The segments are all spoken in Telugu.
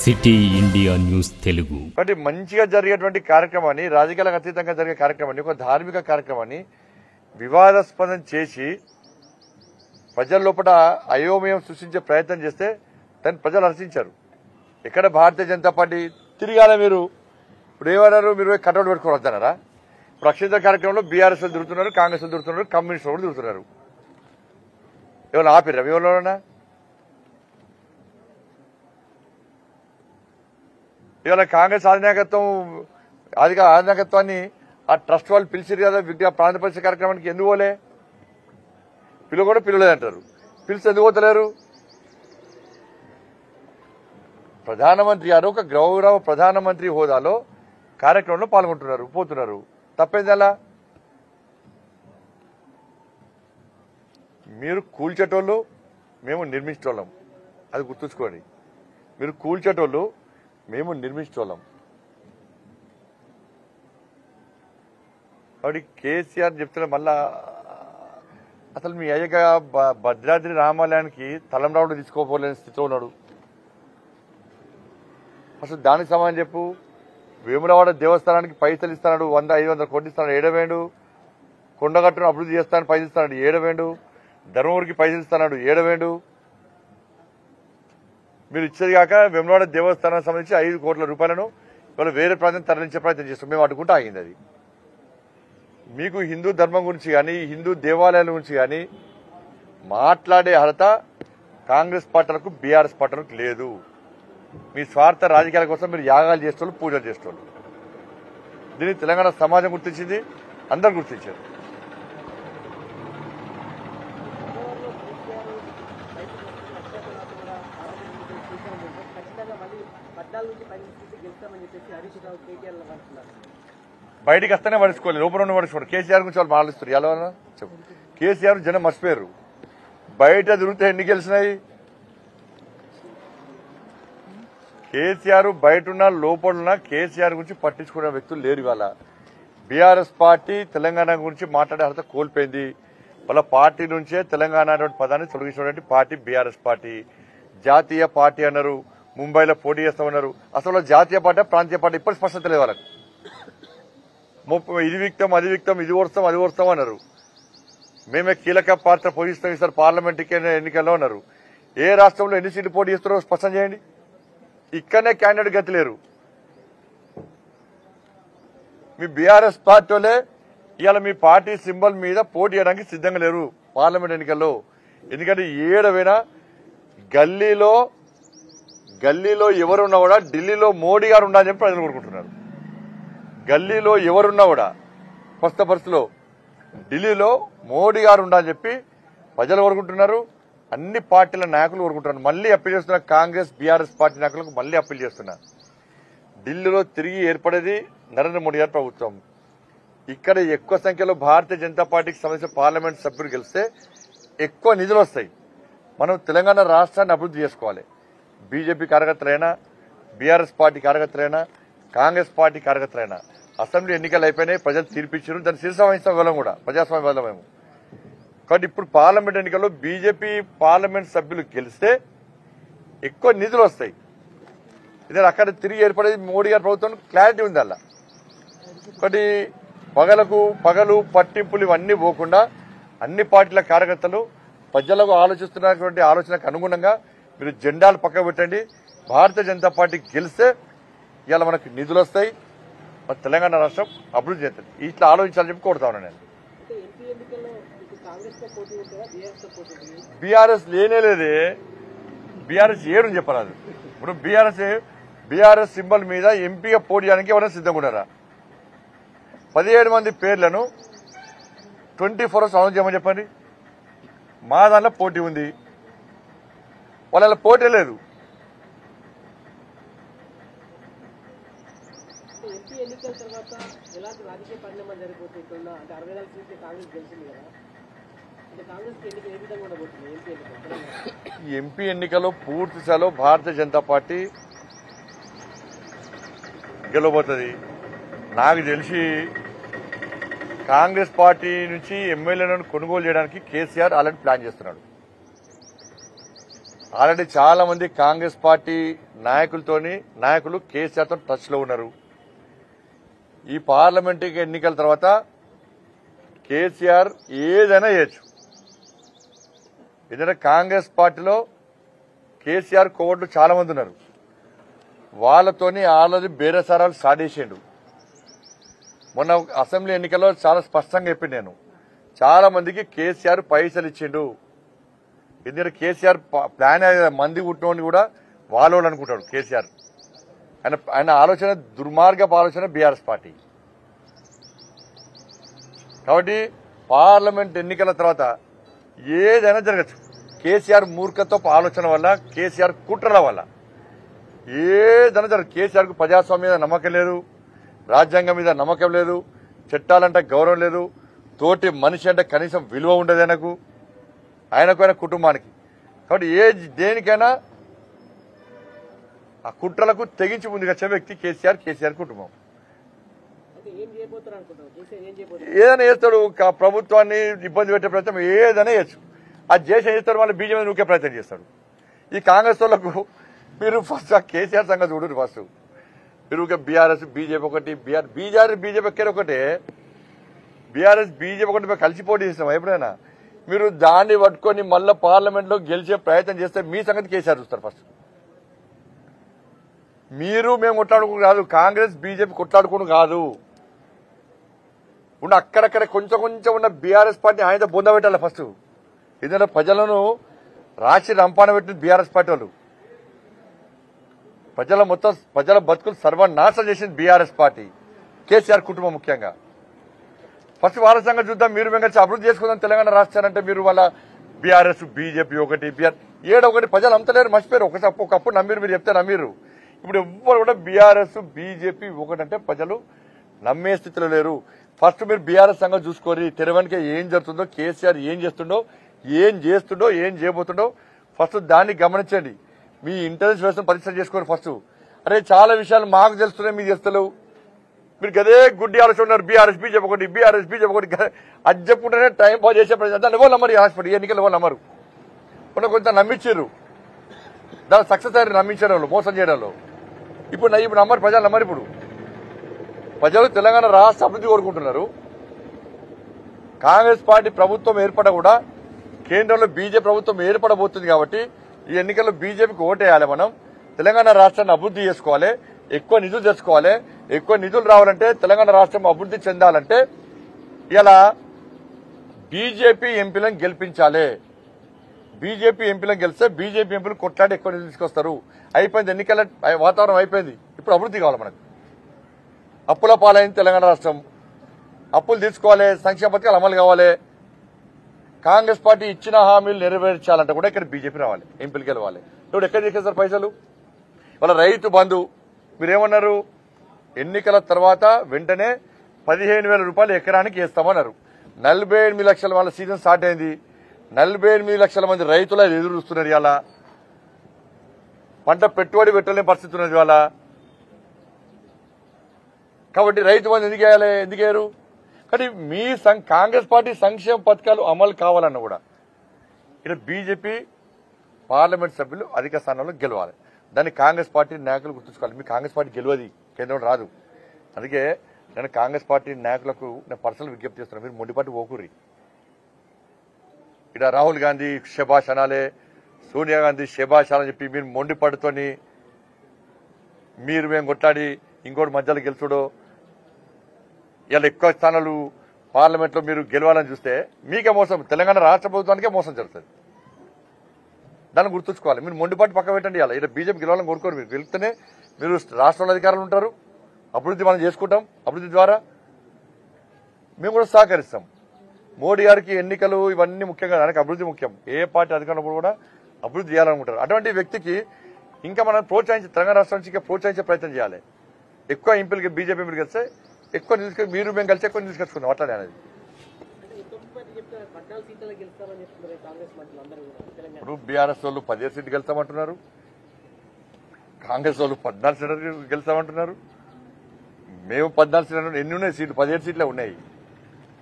City India news Telugu. కాబట్టి మంచిగా జరిగేటువంటి కార్యక్రమాన్ని, రాజకీయాలకు అతీతంగా జరిగే కార్యక్రమాన్ని, ఒక ధార్మిక కార్యక్రమాన్ని వివాదాస్పదం చేసి ప్రజల లోపల అయోమయం సృష్టించే ప్రయత్నం చేస్తే దాన్ని ప్రజలు హర్షించారు. ఎక్కడ భారతీయ జనతా పార్టీ తిరిగాల మీరు ఇప్పుడు ఏమన్నారు, మీరు కటౌట్ పెట్టుకుని వద్దన్నారా? ఇప్పుడు అక్షంత కార్యక్రమంలో బీఆర్ఎస్ తిరుగుతున్నారు, కాంగ్రెస్ తిరుగుతున్నారు, కమ్యూనిస్టులు కూడా తిరుగుతున్నారు. ఏమైనా ఆపిరా ఎవరైనా? ఇవాళ కాంగ్రెస్ అధినాయకత్వాన్ని ఆ ట్రస్ట్ వాళ్ళు పిలిచిరు కదా ప్రాంత పరిషత్ కార్యక్రమానికి. ఎందుకు పోలే? కూడా పిలవలేదంటారు. పిలిచి ఎందుకు పోతలేరు? ప్రధానమంత్రి గారు ఒక గౌరవ ప్రధానమంత్రి హోదాలో కార్యక్రమంలో పాల్గొంటున్నారు, పోతున్నారు. తప్పేంది అలా? మీరు కూల్చేటోళ్ళు, మేము నిర్మించేటోళ్ళం. అది గుర్తుంచుకోండి. మీరు కూల్చేటోళ్ళు, మేము నిర్మించేటోళ్ళం. కాబట్టి కేసీఆర్ చెప్తున్నా మళ్ళా అసలు మీ అయ్యగా భద్రాద్రి రామాలయానికి తలంరావుడు తీసుకోపోలేని స్థితిలో ఉన్నాడు. అసలు దానికి సమాధానం చెప్పు. వేములవాడ దేవస్థానానికి పైసలు ఇస్తాడు, 100-500 కోట్లు ఇస్తాడు, ఏడవేండు. కొండగట్టును అభివృద్ధి చేస్తాను పైసలు ఇస్తాడు, ఏడవేండు. ధర్మవరికి పైసలు ఇస్తాడు, ఏడవేండు. మీరు ఇచ్చేది కాక వేములవాడ దేవస్థానానికి సంబంధించి 5 కోట్ల రూపాయలను ఇవాళ వేరే ప్రాంతం తరలించే ప్రయత్నం చేస్తాం. మేము అడ్డుకుంటూ ఆగింది. అది మీకు హిందూ ధర్మం గురించి కానీ, హిందూ దేవాలయాల గురించి కానీ మాట్లాడే అర్హత కాంగ్రెస్ పార్టీలకు, బీఆర్ఎస్ పార్టీలకు లేదు. మీ స్వార్థ రాజకీయాల కోసం మీరు యాగాలు చేసేవాళ్ళు, పూజలు చేసేవాళ్ళు. దీన్ని తెలంగాణ సమాజం గుర్తించింది, అందరు గుర్తించారు. బయటికి వస్తేనే పడుచుకోవాలి, లోపల ఉన్న పడుచుకోండి. కేసీఆర్ గురించి వాళ్ళు మాట్లాడుస్తారు. ఎలా చెప్పు. కేసీఆర్ జనం మర్చిపోయారు. బయట తిరిగితే ఎన్ని గెలిచినాయి? కేసీఆర్ బయట ఉన్న లోపల కేసీఆర్ గురించి పట్టించుకునే వ్యక్తులు లేరు. ఇవాళ బీఆర్ఎస్ పార్టీ తెలంగాణ గురించి మాట్లాడే అర్హత కోల్పోయింది. వాళ్ళ పార్టీ నుంచే తెలంగాణ అనే పదాన్ని తొలగించినటువంటి పార్టీ బీఆర్ఎస్ పార్టీ. జాతీయ పార్టీ అన్నారు, ముంబైలో పోటీ చేస్తామన్నారు. అసలు జాతీయ పార్టీ, ప్రాంతీయ పార్టీ ఇప్పటి స్పష్టత లేదు వాళ్ళకి. ఇది విక్తం, అది విక్తం, ఇది ఓడుస్తాం, అది ఓడుస్తాం అన్నారు. మేమే కీలక పాత్ర పోషిస్తాం ఈసారి పార్లమెంట్ ఎన్నికల్లో అన్నారు. ఏ రాష్ట్రంలో ఎన్ని సీట్లు పోటీ చేస్తారో స్పష్టం చేయండి. ఇక్కడనే క్యాండిడేట్ గతి లేరు. మీ బీఆర్ఎస్ పార్టీలే ఇవాళ మీ పార్టీ సింబల్ మీద పోటీ చేయడానికి సిద్ధంగా లేరు పార్లమెంట్ ఎన్నికల్లో. ఎందుకంటే ఏడవైనా గల్లీలో ఎవరున్నా కూడా ఢిల్లీలో మోడీ గారు ఉండాలని చెప్పి ప్రజలు కోరుకుంటున్నారు. గల్లీలో ఎవరున్నా కూడా ప్రస్తుత పరిస్థితిలో ఢిల్లీలో మోడీ గారు ఉండాలని చెప్పి ప్రజలు కోరుకుంటున్నారు. అన్ని పార్టీల నాయకులు కోరుకుంటున్నారు. మళ్లీ అప్పీల్ చేస్తున్న కాంగ్రెస్, బీఆర్ఎస్ పార్టీ నాయకులకు మళ్లీ అప్పీల్ చేస్తున్నారు. ఢిల్లీలో తిరిగి ఏర్పడేది నరేంద్ర మోడీ గారి ప్రభుత్వం. ఇక్కడ ఎక్కువ సంఖ్యలో భారతీయ జనతా పార్టీకి సంబంధించిన పార్లమెంట్ సభ్యులు గెలిస్తే ఎక్కువ నిధులు వస్తాయి. మనం తెలంగాణ రాష్ట్రాన్ని అభివృద్ధి చేసుకోవాలి. బీజేపీ కార్యకర్తలైనా, బీఆర్ఎస్ పార్టీ కార్యకర్తలైనా, కాంగ్రెస్ పార్టీ కార్యకర్తలైనా అసెంబ్లీ ఎన్నికలు అయిపోయినాయి, ప్రజలు తీర్పిచ్చారు. దాన్ని శిరసావహిస్తాం వెళ్ళం కూడా, ప్రజాస్వామ్య వల్ల మేము. కాబట్టి ఇప్పుడు పార్లమెంట్ ఎన్నికల్లో బీజేపీ పార్లమెంట్ సభ్యులు గెలిస్తే ఎక్కువ నిధులు వస్తాయి. ఇదే అక్కడ తిరిగి ఏర్పడేది మోడీ గారి ప్రభుత్వం క్లారిటీ ఉంది అలా. కాబట్టి పగలు పట్టింపులు ఇవన్నీ పోకుండా అన్ని పార్టీల కార్యకర్తలు ప్రజలకు ఆలోచిస్తున్నటువంటి ఆలోచనకు అనుగుణంగా మీరు జెండాలు పక్కకు పెట్టండి. భారతీయ జనతా పార్టీ గెలిస్తే ఇవాళ మనకు నిధులు వస్తాయి, మన తెలంగాణ రాష్ట్రం అభివృద్ధి చేస్తుంది. ఇట్లా ఆలోచించాలని చెప్పి కోరుతా ఉన్నాను నేను. బీఆర్ఎస్ లేనేలేదే, బీఆర్ఎస్ ఏడుని చెప్పరాదు. ఇప్పుడు బీఆర్ఎస్ సింబల్ మీద ఎంపీగా పోటీ చేయడానికి ఎవరైనా సిద్ధంగా ఉన్నారా? 17 మంది పేర్లను 24 hours అనౌన్స్ చేయమని చెప్పండి. మా దాంట్లో పోటీ ఉంది, వాళ్ళ పోటీ లేదు. ఎంపీ ఎన్నికల్లో పూర్తి స్థాయిలో భారతీయ జనతా పార్టీ గెలవబోతుంది. నాకు తెలిసి కాంగ్రెస్ పార్టీ నుంచి ఎమ్మెల్యేలను కొనుగోలు చేయడానికి కేసీఆర్ ఆల్రెడీ ప్లాన్ చేస్తున్నాడు. ఆల్రెడీ చాలా మంది కాంగ్రెస్ పార్టీ నాయకులు కేసీఆర్ తో టచ్ లో ఉన్నారు. ఈ పార్లమెంట్ ఎన్నికల తర్వాత కేసీఆర్ ఏదైనా చేయొచ్చు. ఎందుకంటే కాంగ్రెస్ పార్టీలో కేసీఆర్ కోవట్లు చాలా మంది ఉన్నారు. వాళ్ళతోని ఆల్రెడీ బేరసారాలు సాడేసిండు. మొన్న అసెంబ్లీ ఎన్నికల్లో చాలా స్పష్టంగా చెప్పింది నేను. చాలా మందికి కేసీఆర్ పైసలు ఇచ్చిండు. ఎందుకంటే కేసీఆర్ ప్లాన్ మంది పుట్టినోని కూడా వాళ్ళు అనుకుంటాడు కేసీఆర్. ఆయన ఆలోచన దుర్మార్గపు ఆలోచన బీఆర్ఎస్ పార్టీ. కాబట్టి పార్లమెంట్ ఎన్నికల తర్వాత ఏదైనా జరగచ్చు. కేసీఆర్ మూర్ఖత్వపు ఆలోచన వల్ల, కేసీఆర్ కుట్రల వల్ల ఏదైనా జరగదు. కేసీఆర్ కు ప్రజాస్వామ్యం మీద నమ్మకం లేదు, రాజ్యాంగం మీద నమ్మకం లేదు, చట్టాలంటే గౌరవం లేదు, తోటి మనిషి అంటే కనీసం విలువ ఉండదు ఆయనకు కుటుంబానికి. కాబట్టి దేనికైనా ఆ కుట్రలకు తెగించి ముందుకొచ్చే వ్యక్తి కేసీఆర్ కుటుంబం. ఏదైనా చేస్తాడు, ప్రభుత్వాన్ని ఇబ్బంది పెట్టే ప్రయత్నం ఏదైనా చేయొచ్చు. అది చేసి ఏం చేస్తాడు, మళ్ళీ బీజేపీ నూకే ప్రయత్నం చేస్తాడు. ఈ కాంగ్రెస్ వాళ్ళకు మీరు ఫస్ట్ ఆ కేసీఆర్ సంగతి చూడరు. ఫస్ట్ మీరు బీఆర్ఎస్ బీజేపీ ఒకటి, బీజేపీ ఎక్కడ ఒకటే, బీఆర్ఎస్ బీజేపీ ఒకటి కలిసి పోటీ చేస్తాం. ఎప్పుడైనా మీరు దాన్ని పట్టుకొని మళ్ళీ పార్లమెంట్ లో గెలిచే ప్రయత్నం చేస్తే మీ సంగతి కేసీఆర్ చూస్తారు. ఫస్ట్ మేము కొట్లాడుకుని కాదు, కాంగ్రెస్ బీజేపీ కొట్లాడుకుని కాదు. ఉన్న అక్కడక్కడ కొంచెం ఉన్న బీఆర్ఎస్ పార్టీ ఆయన బొంద పెట్టాలి ఫస్ట్. ఎందుకంటే ప్రజలను రాసి రంపాన పెట్టిన బీఆర్ఎస్ పార్టీ వాళ్ళు, ప్రజల బతుకులు సర్వనాశనం చేసింది బీఆర్ఎస్ పార్టీ, కేసీఆర్ కుటుంబం ముఖ్యంగా. ఫస్ట్ వాళ్ళ సంగతి చూద్దాం. మీరు మేము కలిసి అభివృద్ధి చేసుకుందాం తెలంగాణ రాష్ట్రానంటే మీరు వాళ్ళ బీఆర్ఎస్ బీజేపీ ఒకటి, ఒకటి ప్రజలు అంతలేరు, మర్చిపోయారు. ఒకప్పుడు నమ్మిరు, మీరు చెప్తే నమ్మిరు. ఇప్పుడు ఎవ్వరు కూడా బీఆర్ఎస్ బీజేపీ ఒకటంటే ప్రజలు నమ్మే స్థితిలో లేరు. ఫస్ట్ మీరు బీఆర్ఎస్ సంగతి చూసుకోరి. తెరవనికి ఏం జరుగుతుందో, కేసీఆర్ ఏం చేస్తుండో, ఏం చేయబోతుండో ఫస్ట్ దాన్ని గమనించండి. మీ ఇంటెలిజెన్స్ వ్యవస్థను పరీక్ష చేసుకోండి ఫస్ట్. అరే చాలా విషయాలు మాకు తెలుస్తున్నాయి, మీకు తెలుస్తలేవు. మీరు గదే గుడ్డి ఆలోచన ఉన్నారు. బీఆర్ఎస్ బీజేపీ ఒకటి అది చెప్పుకుంటేనే టైం పాస్ చేసే ప్రజలు దాన్ని ఎవరు నమ్మరు. హాస్పిటల్ ఎన్నికలు ఎవరు నమ్మరు. కొంత నమ్మించారు, దాని సక్సెస్ అయ్యారు నమ్మించడంలో, మోసం చేయడంలో. ఇప్పుడు నమ్మరు, ప్రజలు నమ్మరు. ఇప్పుడు ప్రజలు తెలంగాణ రాష్ట్ర అభివృద్ధి కోరుకుంటున్నారు. కాంగ్రెస్ పార్టీ ప్రభుత్వం ఏర్పడ కూడా కేంద్రంలో బీజేపీ ప్రభుత్వం ఏర్పడబోతుంది. కాబట్టి ఈ ఎన్నికల్లో బీజేపీకి ఓటేయాలి. మనం తెలంగాణ రాష్ట్రాన్ని అభివృద్ధి చేసుకోవాలి, ఎక్కువ నిధులు తెచ్చుకోవాలి. ఎక్కువ నిధులు రావాలంటే, తెలంగాణ రాష్ట్రం అభివృద్ధి చెందాలంటే ఇలా బీజేపీ ఎంపీలను గెలిపించాలి. బీజేపీ ఎంపీలను గెలిస్తే బీజేపీ ఎంపీలు కొట్లాడి ఎక్కువ నిధులు తీసుకొస్తారు. అయిపోయింది, ఎన్నికల వాతావరణం అయిపోయింది. ఇప్పుడు అభివృద్ధి కావాలి మనకు. అప్పుల పాలైంది తెలంగాణ రాష్ట్రం. అప్పులు తీసుకోవాలి, సంక్షేమ పథకాలు అమలు కావాలి. కాంగ్రెస్ పార్టీ ఇచ్చిన హామీలు నెరవేర్చాలంటే కూడా ఇక్కడ బీజేపీ రావాలి, ఎంపీలు గెలవాలి. ఇప్పుడు ఎక్కడ చేసేస్తారు పైసలు? వాళ్ళ రైతు బంధు మీరేమన్నారు? ఎన్నికల తర్వాత వెంటనే 15,000 రూపాయలు ఎకరానికి వేస్తామన్నారు. 48 లక్షల వాళ్ళ సీజన్ స్టార్ట్ అయింది. 48 లక్షల మంది రైతులు ఎదురు చూస్తున్నారు. ఇవాళ పంట పెట్టుబడి పెట్టలేని పరిస్థితి ఉన్నది ఇవాళ. కాబట్టి రైతు బంధు ఎందుకు వేయరు? కానీ మీ కాంగ్రెస్ పార్టీ సంక్షేమ పథకాలు అమలు కావాలన్నా కూడా ఇక్కడ బీజేపీ పార్లమెంట్ సభ్యులు అధిక స్థానంలో గెలవాలి. దాన్ని కాంగ్రెస్ పార్టీ నాయకులు గుర్తుంచుకోవాలి. మీ కాంగ్రెస్ పార్టీ గెలవది, కేంద్రం రాదు. అందుకే నేను కాంగ్రెస్ పార్టీ నాయకులకు నేను పర్సనల్ విజ్ఞప్తి చేస్తున్నాను, మీరు మొండిపాటి ఓకూరి. ఇక్కడ రాహుల్ గాంధీ శభాష్ అనాలే, సోనియా గాంధీ శభాష్ అని చెప్పి మీరు మొండిపాటుతోని మేము కొట్లాడి ఇంకోటి మధ్యలో గెలుచుడో, ఇలా ఎక్కువ స్థానాలు పార్లమెంట్లో మీరు గెలవాలని చూస్తే మీకే మోసం, తెలంగాణ రాష్ట్ర ప్రభుత్వానికే మోసం జరుగుతుంది. దాన్ని గుర్తుంచుకోవాలి. మీరు మొండిపాటు పక్క పెట్టండి. ఇలా బీజేపీ గెలవాలని కోరుకోరు. మీరు గెలిస్తేనే మీరు రాష్ట్రంలో అధికారులు ఉంటారు, అభివృద్ధి మనం చేసుకుంటాం. అభివృద్ధి ద్వారా మేము కూడా సహకరిస్తాం. మోడీ గారికి ఎన్నికలు ఇవన్నీ ముఖ్యంగా, దానికి అభివృద్ధి ముఖ్యం. ఏ పార్టీ అధికారంలో కూడా అభివృద్ధి చేయాలనుకుంటారు. అటువంటి వ్యక్తికి ఇంకా మనం తెలంగాణ రాష్ట్రం నుంచి ఇంకా ప్రోత్సహించే ప్రయత్నం చేయాలి. ఎక్కువ ఎంపీలకి బీజేపీ ఎంపీలు కలిస్తే ఎక్కువ నిధులు, మీరు మేము కలిసి ఎక్కువ నిధులు తీసుకొచ్చుకుందాం. అట్లానే అనేది ఇప్పుడు బీఆర్ఎస్ వాళ్ళు 17 సీట్లు గెలుస్తామంటున్నారు, కాంగ్రెస్ వాళ్ళు 14 సీట్లు గెలుస్తామంటున్నారు. మేము 14 సీట్లు, ఎన్ని ఉన్నాయి సీట్లు? 17 సీట్లే ఉన్నాయి.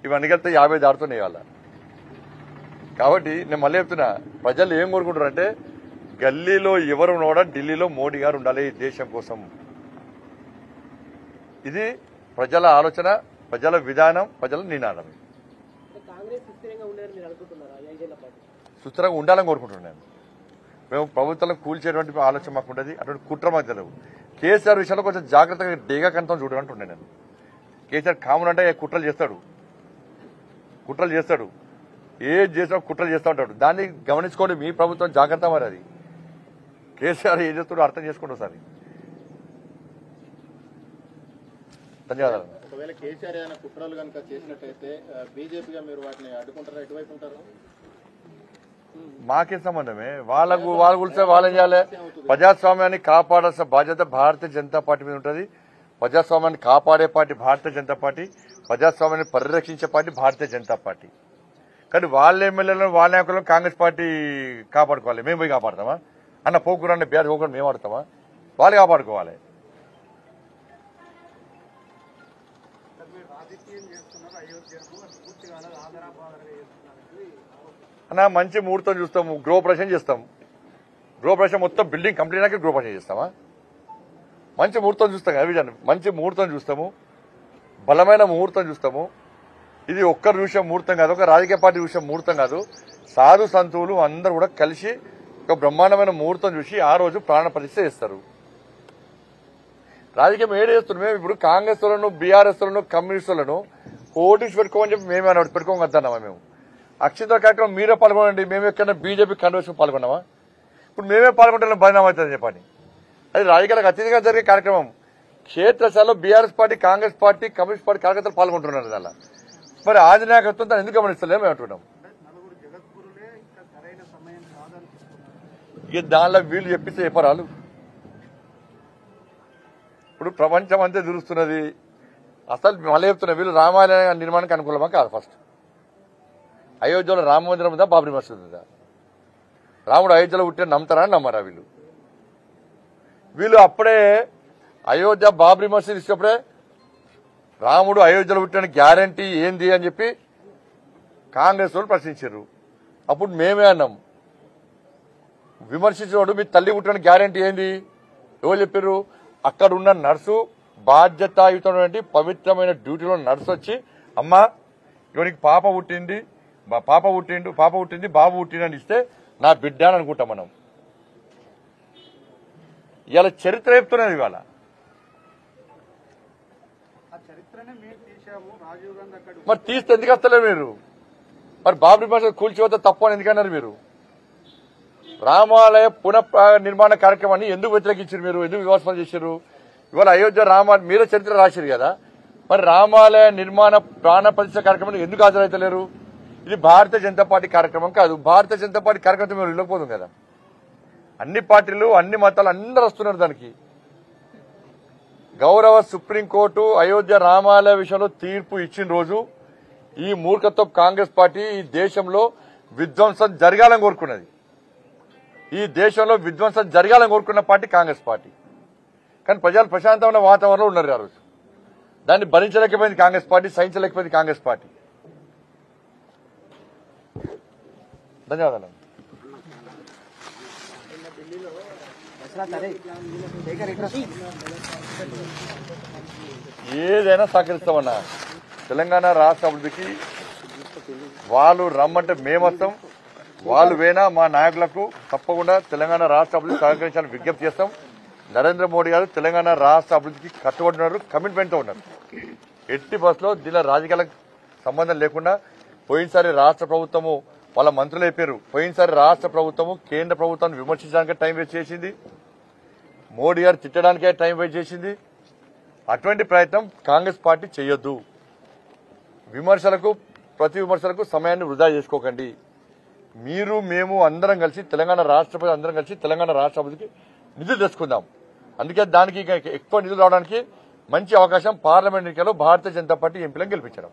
ఇవన్నీ కలిస్తే 50 దాడుతున్నాయి వాళ్ళ. కాబట్టి నేను మళ్ళీ చెప్తున్నా, ప్రజలు ఏం కోరుకుంటారు అంటే గల్లీలో ఎవరు కూడా ఢిల్లీలో మోడీ గారు ఉండాలి ఈ దేశం కోసం. ఇది ప్రజల ఆలోచన, ప్రజల విధానం, ప్రజల నినాదం. సుస్థిరంగా ఉండాలని కోరుకుంటున్నాను. మేము ప్రభుత్వాలను కూల్చేటువంటి ఆలోచన మాకు ఉంటుంది. అటువంటి కుట్ర మాకు తెలియదు. కేసీఆర్ విషయంలో కొంచెం జాగ్రత్తగా డేగా కంతం చూడాలంటున్నాను నేను. కేసీఆర్ కామన్ అంటే కుట్రలు చేస్తాడు, ఏది చేసినా కుట్రలు చేస్తూ ఉంటాడు. దాన్ని గమనించుకోండి, మీ ప్రభుత్వం జాగ్రత్త. మరి అది కేసీఆర్ ఏం చేస్తాడో అర్థం చేసుకోండి ఒకసారి. ధన్యవాదాలు. ఒకవేళ కేసీఆర్ ఏదైనా కుట్రలు కనుక చేసినట్టయితే బీజేపీగా మీరు వాటిని అడ్డుకుంటారా? ఎటువైపు ఉంటారు? మాకే సంబంధమే. వాళ్ళ గురించి వాళ్ళేం చేయాలి? ప్రజాస్వామ్యాన్ని కాపాడాల్సిన బాధ్యత భారతీయ జనతా పార్టీ మీద ఉంటుంది. ప్రజాస్వామ్యాన్ని కాపాడే పార్టీ భారతీయ జనతా పార్టీ, ప్రజాస్వామ్యాన్ని పరిరక్షించే పార్టీ భారతీయ జనతా పార్టీ. కానీ వాళ్ళ ఎమ్మెల్యేలను, వాళ్ళ నాయకులను కాంగ్రెస్ పార్టీ కాపాడుకోవాలి. మేము పోయి కాపాడతామా? అన్న పోకూరన్న బేర పోకుండా మేము ఆడతామా? వాళ్ళు కాపాడుకోవాలి. అన్న మంచి ముహూర్తం చూస్తాము, గృహప్రవేశం చేస్తాం. గృహప్రవేశం మొత్తం బిల్డింగ్ కంప్లీట్ అయ్యాక గృహప్రవేశం చేస్తామా? మంచి ముహూర్తం చూస్తాం కదా విజయ్, మంచి ముహూర్తం చూస్తాము, బలమైన ముహూర్తం చూస్తాము. ఇది ఒక్కరు చూసే ముహూర్తం కాదు, ఒక రాజకీయ పార్టీ చూసే ముహూర్తం కాదు. సాధు సంతువులు అందరూ కూడా కలిసి ఒక బ్రహ్మాండమైన ముహూర్తం చూసి ఆ రోజు ప్రాణ ప్రతిష్ఠ చేస్తారు. రాజకీయం ఏడు చేస్తున్నాం మేము. ఇప్పుడు కాంగ్రెస్ లను, బీఆర్ఎస్ లను, కమ్యూనిస్టులను ఓటించి పెట్టుకోమని చెప్పి మేమే పెట్టుకోగలుగుతున్నామా? మేము అక్షింతల కార్యక్రమం మీరే పాల్గొనండి. మేము ఎక్కడైనా బీజేపీ కన్వెన్షన్ పాల్గొన్నామా? ఇప్పుడు మేమే పాల్గొంటే బదనాం అవుతుంది చెప్పండి. అది రాజకీయాలకు అతీతంగా జరిగే కార్యక్రమం. క్షేత్రస్థాయిలో BRS party, Congress party, communist party కార్యకర్తలు పాల్గొంటున్నారు. దానిలో మరి ఆధినాయకత్వం దాన్ని ఎందుకు గమనిస్తలేము అంటున్నాం. ఇక దానిలో వీళ్ళు చెప్పిస్తే చెప్పరాలు. ఇప్పుడు ప్రపంచం అంతే తిరుగుతున్నది. అసలు మళ్ళీ చెప్తున్నా, వీళ్ళు రామాలయ నిర్మాణానికి అనుకూలమా కాదు? ఫస్ట్ అయోధ్యలో రామ మందిరం ఉందా, బాబ్రీ మసీద్ ఉందా? రాముడు అయోధ్యలో పుట్టిన నమ్ముతారా అని నమ్మరా వీళ్ళు? వీళ్ళు అప్పుడే అయోధ్య బాబ్రీ మసీద్ ఇచ్చినప్పుడే రాముడు అయోధ్యలో పుట్టిన గ్యారంటీ ఏంది అని చెప్పి కాంగ్రెస్ వాళ్ళు ప్రశ్నించారు. అప్పుడు మేమే అన్నాం, విమర్శించినోడు మీ తల్లి పుట్టిన గ్యారంటీ ఏంది? ఎవరు చెప్పారు? అక్కడ ఉన్న నర్సు, బాధ్యతాయుతమైనటువంటి పవిత్రమైన డ్యూటీలో నర్సు వచ్చి, అమ్మా ఇవనికి పాప పుట్టింది, బాబు పుట్టింది అని ఇస్తే నా బిడ్డ అని అనుకుంటాం మనం. ఇవాళ చరిత్ర చెప్తున్నది. ఇవాళ మరి తీస్తే ఎందుకు వస్తలేదు మీరు? మరి బాబ్రీ మసీద్ కూల్చిపోతే తప్పు అని ఎందుకన్నారు మీరు? రామాలయ నిర్మాణ కార్యక్రమాన్ని ఎందుకు వ్యతిరేకించారు మీరు? ఎందుకు విమర్శలు చేశారు? ఇవాళ అయోధ్య మీరే చరిత్ర రాశారు కదా, మరి రామాలయ నిర్మాణ ప్రాణ ప్రతిష్ఠ కార్యక్రమానికి ఎందుకు హాజరైతలేరు? ఇది భారతీయ జనతా పార్టీ కార్యక్రమం కాదు. భారతీయ జనతా పార్టీ కార్యక్రమం మీరు వెళ్ళకపోదు కదా. అన్ని పార్టీలు, అన్ని మతాలు అందరూ వస్తున్నారు దానికి. గౌరవ సుప్రీంకోర్టు అయోధ్య రామాలయ విషయంలో తీర్పు ఇచ్చిన రోజు ఈ మూర్ఖత్వం కాంగ్రెస్ పార్టీ ఈ దేశంలో విధ్వంసం జరగాలని కోరుకున్నది. ఈ దేశంలో విధ్వంసం జరగాలని కోరుకున్న పార్టీ కాంగ్రెస్ పార్టీ. కానీ ప్రజలు ప్రశాంతమైన వాతావరణంలో ఉన్నారు ఆ రోజు. దాన్ని భరించలేకపోయింది కాంగ్రెస్ పార్టీ, సహించలేకపోయింది కాంగ్రెస్ పార్టీ. ధన్యవాదాలు. ఏదైనా సహకరిస్తామన్నా. తెలంగాణ రాష్ట్ర అభివృద్ధికి వాళ్ళు రమ్మంటే మేము వస్తాం, వాళ్ళు వేనా మా నాయకులకు తప్పకుండా తెలంగాణ రాష్ట్ర అభివృద్ధి సహకరించాలని విజ్ఞప్తి చేస్తాం. నరేంద్ర మోడీ గారు తెలంగాణ రాష్ట్ర అభివృద్ధికి కట్టుబడి ఉన్నారు, కమిట్మెంట్తో ఉన్నారు. ఎట్టి బస్సులో దీనిలో రాజకీయాలకు సంబంధం లేకుండా పోయినసారి రాష్ట్ర ప్రభుత్వము వాళ్ళ మంత్రులు అయిపోయారు. పోయినసారి రాష్ట్ర ప్రభుత్వము కేంద్ర ప్రభుత్వాన్ని విమర్శించడానికే టైం వేస్ట్ చేసింది, మోడీ గారు తిట్టడానికే టైం వేస్ట్ చేసింది. అటువంటి ప్రయత్నం కాంగ్రెస్ పార్టీ చేయొద్దు. ప్రతి విమర్శలకు సమయాన్ని వృధా చేసుకోకండి. మీరు మేము అందరం కలిసి తెలంగాణ రాష్ట్రపతి అందరం కలిసి తెలంగాణ రాష్ట్ర అభివృద్ధికి నిధులు తెచ్చుకుందాం. అందుకే దానికి ఎక్కువ నిధులు రావడానికి మంచి అవకాశం పార్లమెంట్ ఎన్నికల్లో భారతీయ జనతా పార్టీ ఎంపీలను గెలిపించడం.